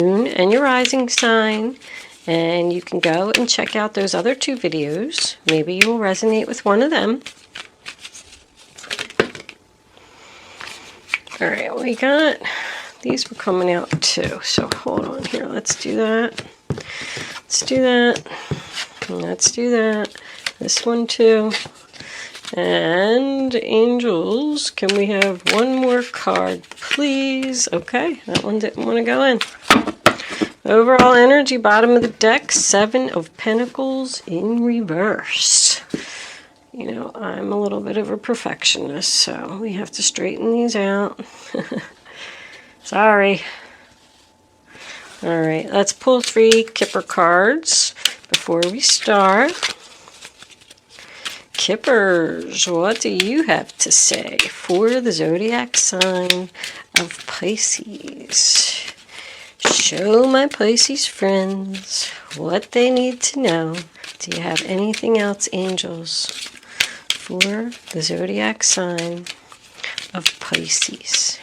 moon and your rising sign. And you can go and check out those other 2 videos. Maybe you will resonate with one of them. All right, we got, these were coming out too. So hold on here. Let's do that. Let's do that. And let's do that. This one too. And angels, can we have one more card, please? Okay, that one didn't want to go in. Overall energy, bottom of the deck, 7 of Pentacles in reverse. You know, I'm a little bit of a perfectionist, so we have to straighten these out. Sorry. All right, let's pull 3 Kipper cards before we start. Kippers, what do you have to say for the zodiac sign of Pisces? Show my Pisces friends what they need to know. Do you have anything else, angels, for the zodiac sign of Pisces?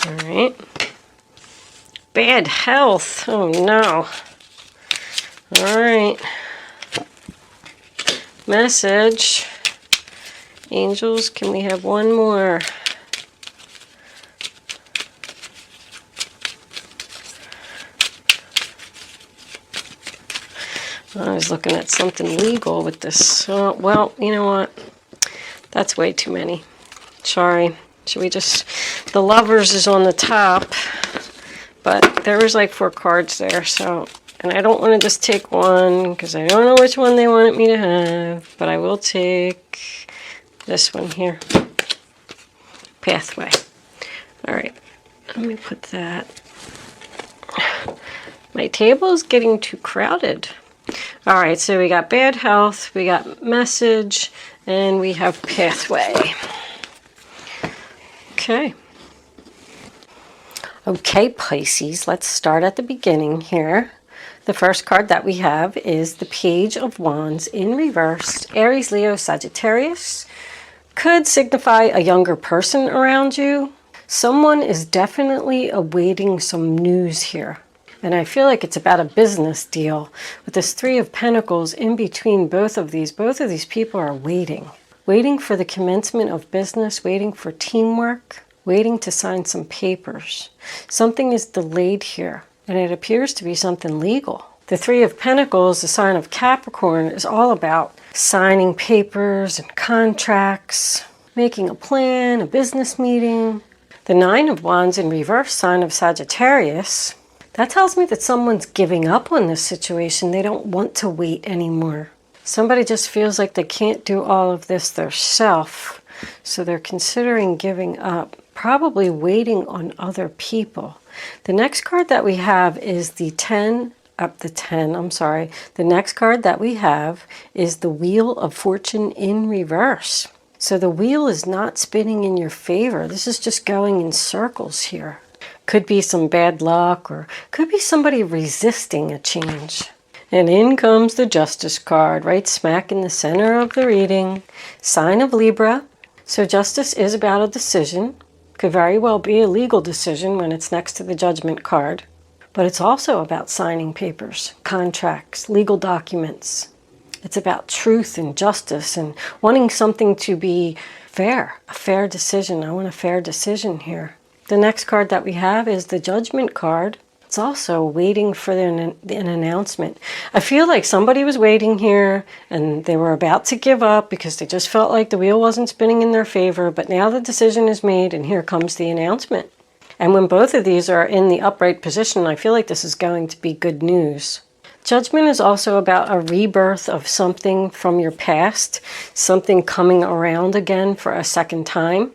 All right. Bad health. Oh, no. All right. Message. Angels, can we have one more? I was looking at something legal with this. Well, you know what? That's way too many. Sorry. Should we just... The Lovers is on the top. But there was like 4 cards there, so... And I don't want to just take one, because I don't know which one they wanted me to have. But I will take this one here. Pathway. Alright. Let me put that... My table is getting too crowded. All right, so we got bad health, we got message, and we have pathway. Okay. Okay, Pisces, let's start at the beginning here. The first card that we have is the Page of Wands in reverse. Aries, Leo, Sagittarius. Could signify a younger person around you. Someone is definitely awaiting some news here. And I feel like it's about a business deal. With this 3 of Pentacles in between both of these people are waiting. Waiting for the commencement of business, waiting for teamwork, waiting to sign some papers. Something is delayed here, and it appears to be something legal. The 3 of Pentacles, the sign of Capricorn, is all about signing papers and contracts, making a plan, a business meeting. The 9 of Wands in reverse, sign of Sagittarius, that tells me that someone's giving up on this situation. They don't want to wait anymore. Somebody just feels like they can't do all of this themselves, so they're considering giving up, probably waiting on other people. The next card that we have is the next card that we have is the Wheel of Fortune in reverse. So the wheel is not spinning in your favor. This is just going in circles here. Could be some bad luck, or could be somebody resisting a change. And in comes the Justice card, right smack in the center of the reading. Sign of Libra. So Justice is about a decision. Could very well be a legal decision when it's next to the Judgment card. But it's also about signing papers, contracts, legal documents. It's about truth and justice and wanting something to be fair, a fair decision. I want a fair decision here. The next card that we have is the Judgment card. It's also waiting for an announcement. I feel like somebody was waiting here and they were about to give up because they just felt like the wheel wasn't spinning in their favor. But now the decision is made and here comes the announcement. And when both of these are in the upright position, I feel like this is going to be good news. Judgment is also about a rebirth of something from your past, something coming around again for a second time.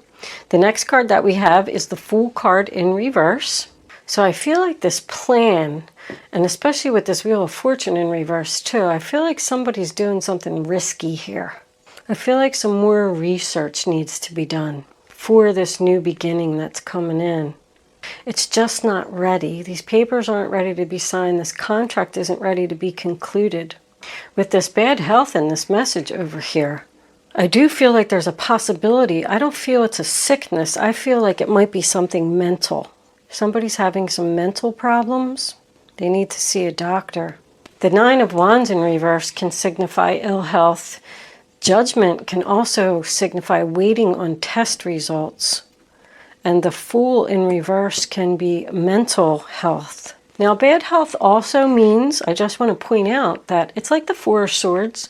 The next card that we have is the Fool card in reverse. So I feel like this plan, and especially with this Wheel of Fortune in reverse too, I feel like somebody's doing something risky here. I feel like some more research needs to be done for this new beginning that's coming in. It's just not ready. These papers aren't ready to be signed. This contract isn't ready to be concluded. With this bad health and this message over here, I do feel like there's a possibility. I don't feel it's a sickness. I feel like it might be something mental. Somebody's having some mental problems. They need to see a doctor. The Nine of Wands in reverse can signify ill health. Judgment can also signify waiting on test results. And the Fool in reverse can be mental health. Now, bad health also means, I just want to point out that it's like the Four of Swords.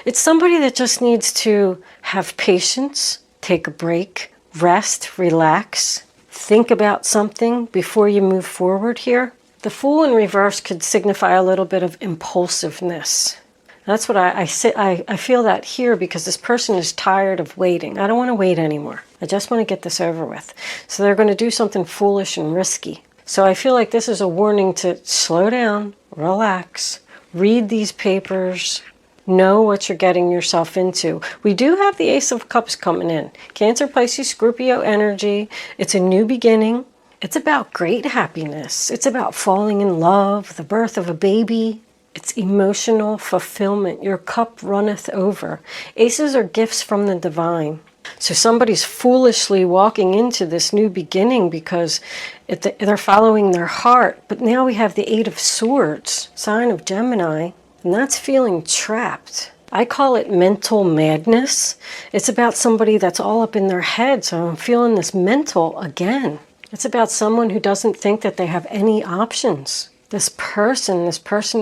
It's somebody that just needs to have patience, take a break, rest, relax, think about something before you move forward here. The Fool in reverse could signify a little bit of impulsiveness. That's what I feel that here, because this person is tired of waiting. I don't want to wait anymore. I just want to get this over with. So they're going to do something foolish and risky. So I feel like this is a warning to slow down, relax, read these papers, know what you're getting yourself into. We do have the Ace of Cups coming in. Cancer, Pisces, Scorpio energy. It's a new beginning. It's about great happiness. It's about falling in love, the birth of a baby. It's emotional fulfillment. Your cup runneth over. Aces are gifts from the divine. So somebody's foolishly walking into this new beginning because they're following their heart. But now we have the Eight of Swords, sign of Gemini, and that's feeling trapped. I call it mental madness. It's about somebody that's all up in their head. So I'm feeling this mental again. It's about someone who doesn't think that they have any options. This person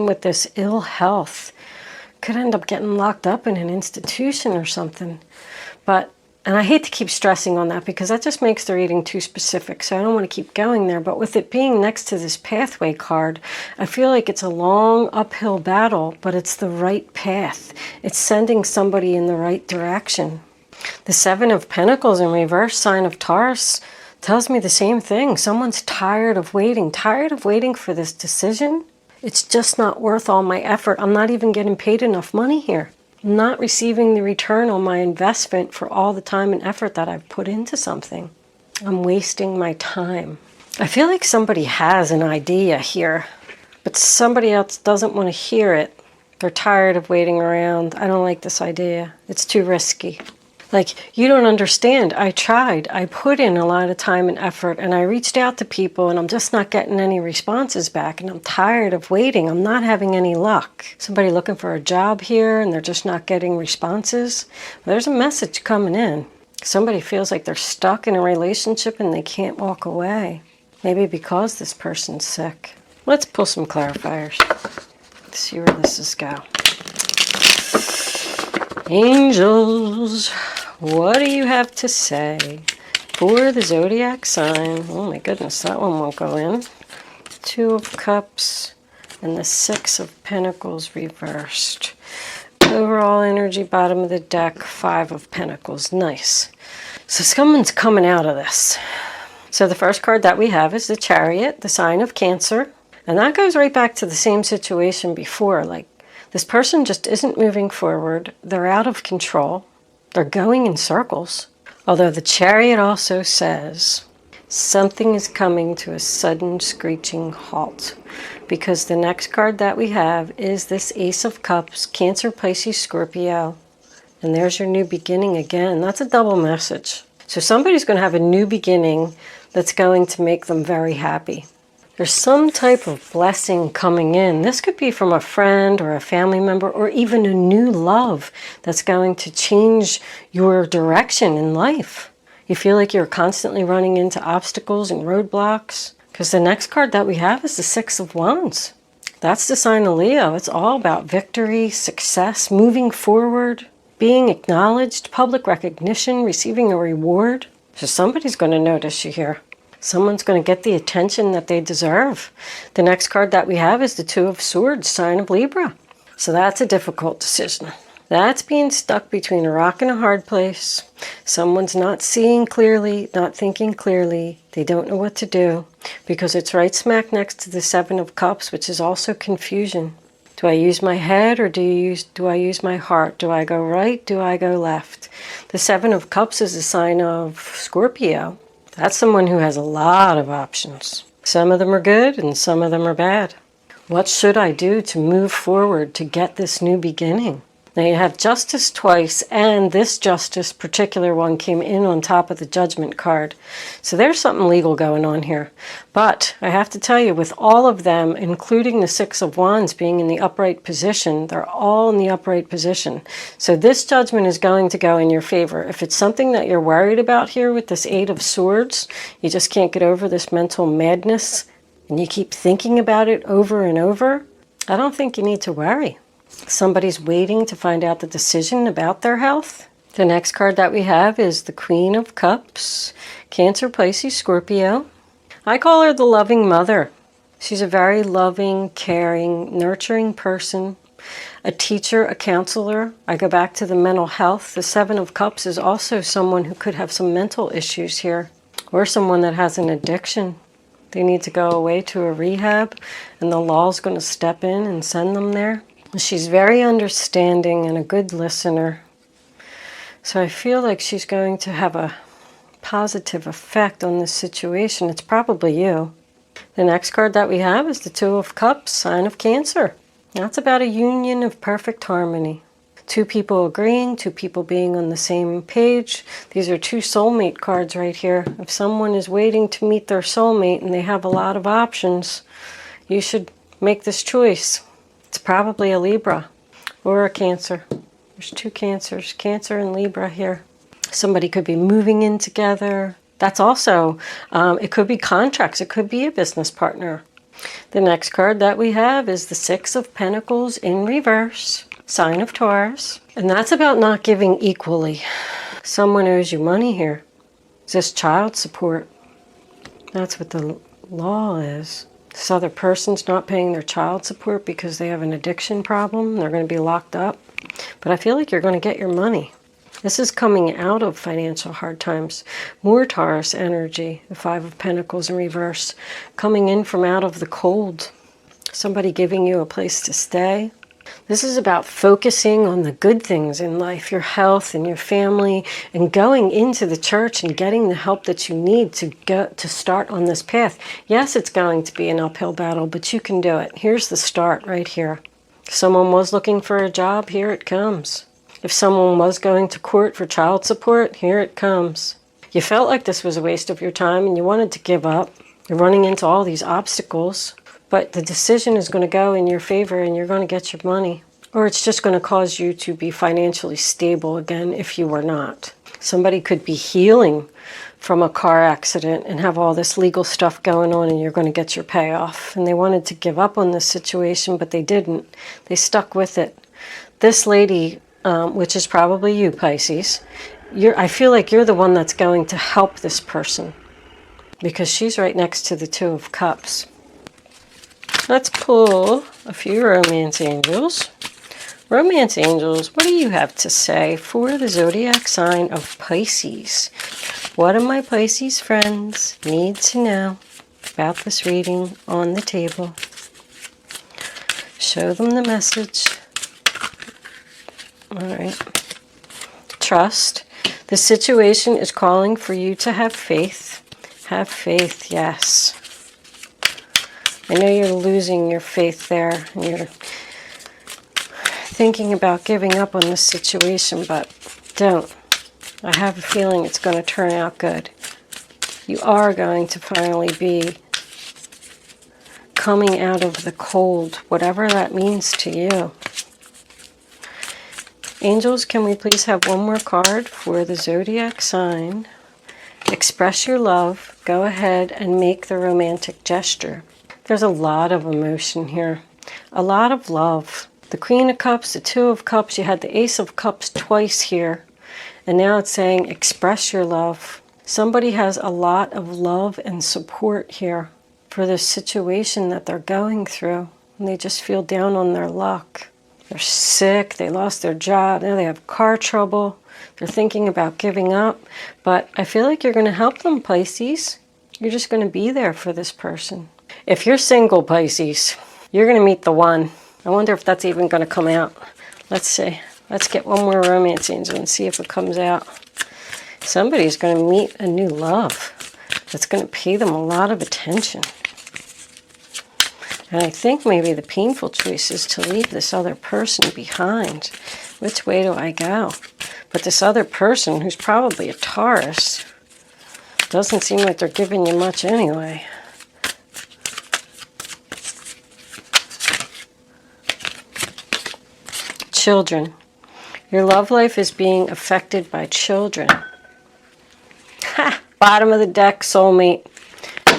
with this ill health could end up getting locked up in an institution or something. And I hate to keep stressing on that because that just makes the reading too specific. So I don't want to keep going there. But with it being next to this pathway card, I feel like it's a long uphill battle, but it's the right path. It's sending somebody in the right direction. The Seven of Pentacles in reverse, sign of Taurus, tells me the same thing. Someone's tired of waiting for this decision. It's just not worth all my effort. I'm not even getting paid enough money here. I'm not receiving the return on my investment for all the time and effort that I've put into something. I'm wasting my time. I feel like somebody has an idea here, but somebody else doesn't want to hear it. They're tired of waiting around. I don't like this idea. It's too risky. Like, you don't understand. I tried. I put in a lot of time and effort, and I reached out to people, and I'm just not getting any responses back, and I'm tired of waiting. I'm not having any luck. Somebody looking for a job here, and they're just not getting responses. Well, there's a message coming in. Somebody feels like they're stuck in a relationship, and they can't walk away. Maybe because this person's sick. Let's pull some clarifiers. Let's see where this is going. Angels, what do you have to say for the zodiac sign? Oh my goodness, that one won't go in. Two of Cups and the Six of Pentacles reversed. Overall energy, bottom of the deck, Five of Pentacles. Nice. So someone's coming out of this. So the first card that we have is the Chariot, the sign of Cancer. And that goes right back to the same situation before. Like, this person just isn't moving forward. They're out of control. They're going in circles. Although the Chariot also says something is coming to a sudden screeching halt. Because the next card that we have is this Ace of Cups, Cancer, Pisces, Scorpio. And there's your new beginning again. That's a double message. So somebody's going to have a new beginning that's going to make them very happy. There's some type of blessing coming in. This could be from a friend or a family member or even a new love that's going to change your direction in life. You feel like you're constantly running into obstacles and roadblocks. Because the next card that we have is the Six of Wands. That's the sign of Leo. It's all about victory, success, moving forward, being acknowledged, public recognition, receiving a reward. So somebody's going to notice you here. Someone's going to get the attention that they deserve. The next card that we have is the Two of Swords, sign of Libra. So that's a difficult decision. That's being stuck between a rock and a hard place. Someone's not seeing clearly, not thinking clearly. They don't know what to do because it's right smack next to the Seven of Cups, which is also confusion. Do I use my head or do I use my heart? Do I go right? Do I go left? The Seven of Cups is a sign of Scorpio. That's someone who has a lot of options. Some of them are good and some of them are bad. What should I do to move forward to get this new beginning? Now you have Justice twice, and this Justice particular one came in on top of the Judgment card. So there's something legal going on here. But I have to tell you, with all of them, including the Six of Wands being in the upright position, they're all in the upright position. So this Judgment is going to go in your favor. If it's something that you're worried about here with this Eight of Swords, you just can't get over this mental madness, and you keep thinking about it over and over, I don't think you need to worry. Somebody's waiting to find out the decision about their health. The next card that we have is the Queen of Cups, Cancer, Pisces, Scorpio. I call her the loving mother. She's a very loving, caring, nurturing person, a teacher, a counselor. I go back to the mental health. The Seven of Cups is also someone who could have some mental issues here, or someone that has an addiction. They need to go away to a rehab, and the law's going to step in and send them there. She's very understanding and a good listener. So I feel like she's going to have a positive effect on this situation. It's probably you. The next card that we have is the Two of Cups, sign of Cancer. That's about a union of perfect harmony. Two people agreeing, two people being on the same page. These are two soulmate cards right here. If someone is waiting to meet their soulmate and they have a lot of options, you should make this choice. It's probably a Libra or a Cancer. There's two Cancers, Cancer and Libra here. Somebody could be moving in together. That's also, it could be contracts. It could be a business partner. The next card that we have is the Six of Pentacles in reverse, sign of Taurus. And that's about not giving equally. Someone owes you money here. Is this child support? That's what the law is. This other person's not paying their child support because they have an addiction problem. They're going to be locked up. But I feel like you're going to get your money. This is coming out of financial hard times. More Taurus energy, the Five of Pentacles in reverse, coming in from out of the cold. Somebody giving you a place to stay. This is about focusing on the good things in life, your health and your family, and going into the church and getting the help that you need to start on this path. Yes, it's going to be an uphill battle, but you can do it. Here's the start right here. If someone was looking for a job, here it comes. If someone was going to court for child support, here it comes. You felt like this was a waste of your time and you wanted to give up. You're running into all these obstacles. But the decision is going to go in your favor and you're going to get your money. Or it's just going to cause you to be financially stable again if you were not. Somebody could be healing from a car accident and have all this legal stuff going on and you're going to get your payoff. And they wanted to give up on this situation, but they didn't. They stuck with it. This lady, which is probably you, Pisces, I feel like you're the one that's going to help this person because she's right next to the Two of Cups. Let's pull a few romance angels. Romance angels, what do you have to say for the zodiac sign of Pisces? What do my Pisces friends need to know about this reading on the table? Show them the message. All right. Trust. The situation is calling for you to have faith. Have faith, yes. I know you're losing your faith there, and you're thinking about giving up on this situation, but don't. I have a feeling it's going to turn out good. You are going to finally be coming out of the cold, whatever that means to you. Angels, can we please have one more card for the zodiac sign? Express your love. Go ahead and make the romantic gesture. There's a lot of emotion here, a lot of love. The Queen of Cups, the Two of Cups, you had the Ace of Cups twice here. And now it's saying express your love. Somebody has a lot of love and support here for this situation that they're going through. And they just feel down on their luck. They're sick, they lost their job, now they have car trouble. They're thinking about giving up. But I feel like you're going to help them, Pisces. You're just going to be there for this person. If you're single, Pisces, you're going to meet the one. I wonder if that's even going to come out. Let's see. Let's get one more romance angel and see if it comes out. Somebody's going to meet a new love that's going to pay them a lot of attention. And I think maybe the painful choice is to leave this other person behind. Which way do I go? But this other person, who's probably a Taurus, doesn't seem like they're giving you much anyway. Children. Your love life is being affected by children. Ha! Bottom of the deck, soulmate.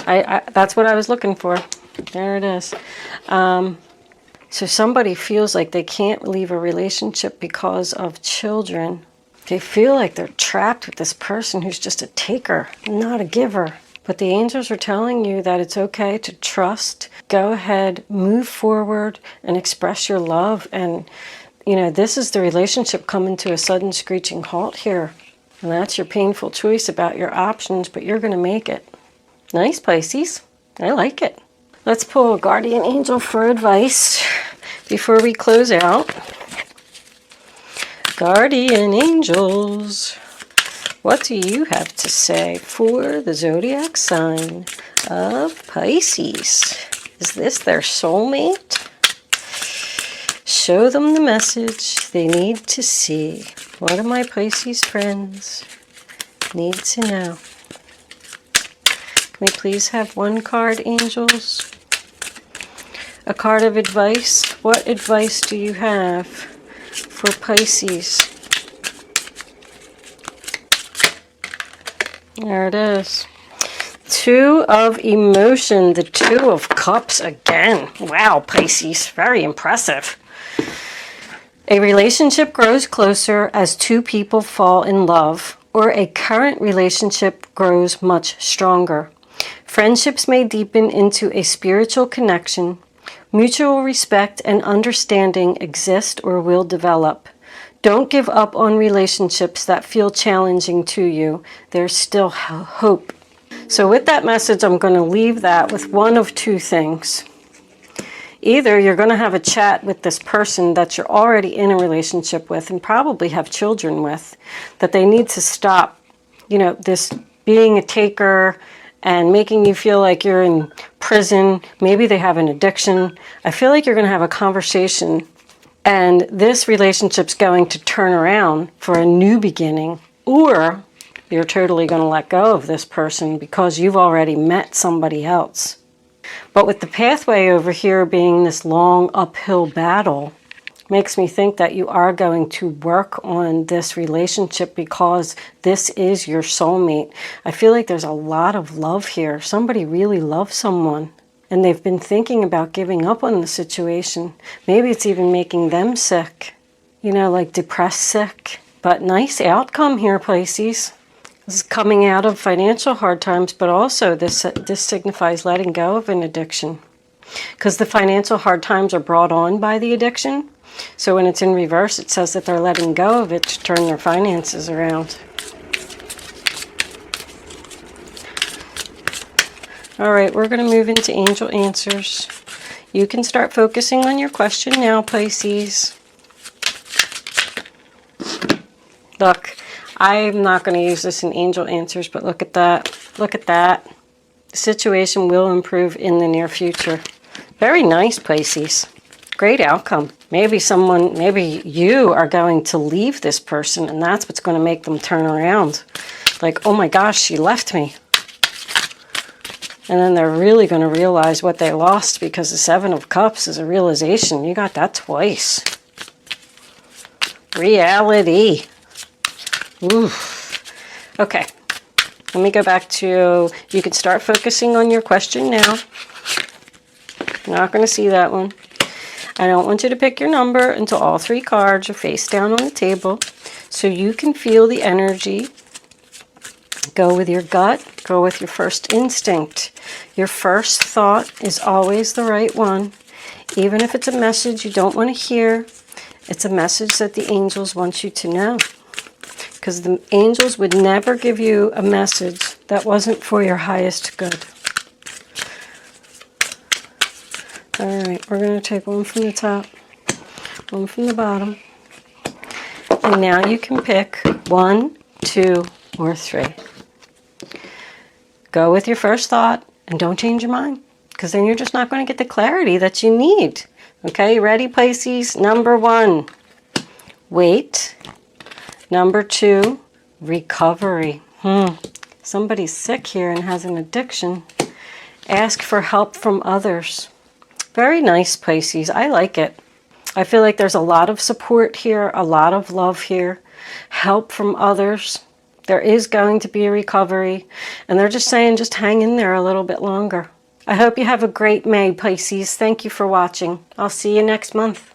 That's what I was looking for. There it is. So somebody feels like they can't leave a relationship because of children. They feel like they're trapped with this person who's just a taker, not a giver. But the angels are telling you that it's okay to trust. Go ahead, move forward, and express your love. And, you know, this is the relationship coming to a sudden screeching halt here. And that's your painful choice about your options, but you're going to make it. Nice, Pisces. I like it. Let's pull a guardian angel for advice before we close out. Guardian angels, what do you have to say for the zodiac sign of Pisces? Is this their soulmate? Show them the message they need to see. What do my Pisces friends need to know? Can we please have one card, angels? A card of advice. What advice do you have for Pisces? There it is. Two of emotion. The Two of Cups again. Wow, Pisces. Very impressive. A relationship grows closer as two people fall in love, or a current relationship grows much stronger. Friendships may deepen into a spiritual connection. Mutual respect and understanding exist or will develop. Don't give up on relationships that feel challenging to you. There's still hope. So with that message, I'm going to leave that with one of two things. Either you're going to have a chat with this person that you're already in a relationship with and probably have children with, that they need to stop, you know, this being a taker and making you feel like you're in prison. Maybe they have an addiction. I feel like you're going to have a conversation and this relationship's going to turn around for a new beginning, or you're totally going to let go of this person because you've already met somebody else. But with the pathway over here being this long uphill battle, makes me think that you are going to work on this relationship because this is your soulmate. I feel like there's a lot of love here. Somebody really loves someone and they've been thinking about giving up on the situation. Maybe it's even making them sick, you know, like depressed sick. But nice outcome here, Pisces. This is coming out of financial hard times, but also this signifies letting go of an addiction. Because the financial hard times are brought on by the addiction. So when it's in reverse, it says that they're letting go of it to turn their finances around. All right, we're going to move into angel answers. You can start focusing on your question now, Pisces. Look, I'm not going to use this in angel answers, but look at that. Look at that. The situation will improve in the near future. Very nice, Pisces. Great outcome. Maybe you are going to leave this person, and that's what's going to make them turn around. Like, oh my gosh, she left me. And then they're really going to realize what they lost, because the Seven of Cups is a realization. You got that twice. Reality. Ooh. Okay. Let me go back to, you can start focusing on your question now. Not going to see that one. I don't want you to pick your number until all three cards are face down on the table, so you can feel the energy. Go with your gut. Go with your first instinct. Your first thought is always the right one. Even if it's a message you don't want to hear, it's a message that the angels want you to know. Because the angels would never give you a message that wasn't for your highest good. All right, we're going to take one from the top, one from the bottom. And now you can pick 1, 2, or 3. Go with your first thought and don't change your mind, because then you're just not going to get the clarity that you need. Okay, ready, Pisces? Number 1. Wait. Number 2, recovery. Somebody's sick here and has an addiction. Ask for help from others. Very nice, Pisces. I like it. I feel like there's a lot of support here, a lot of love here, help from others. There is going to be a recovery, and they're just saying just hang in there a little bit longer. I hope you have a great May, Pisces. Thank you for watching. I'll see you next month.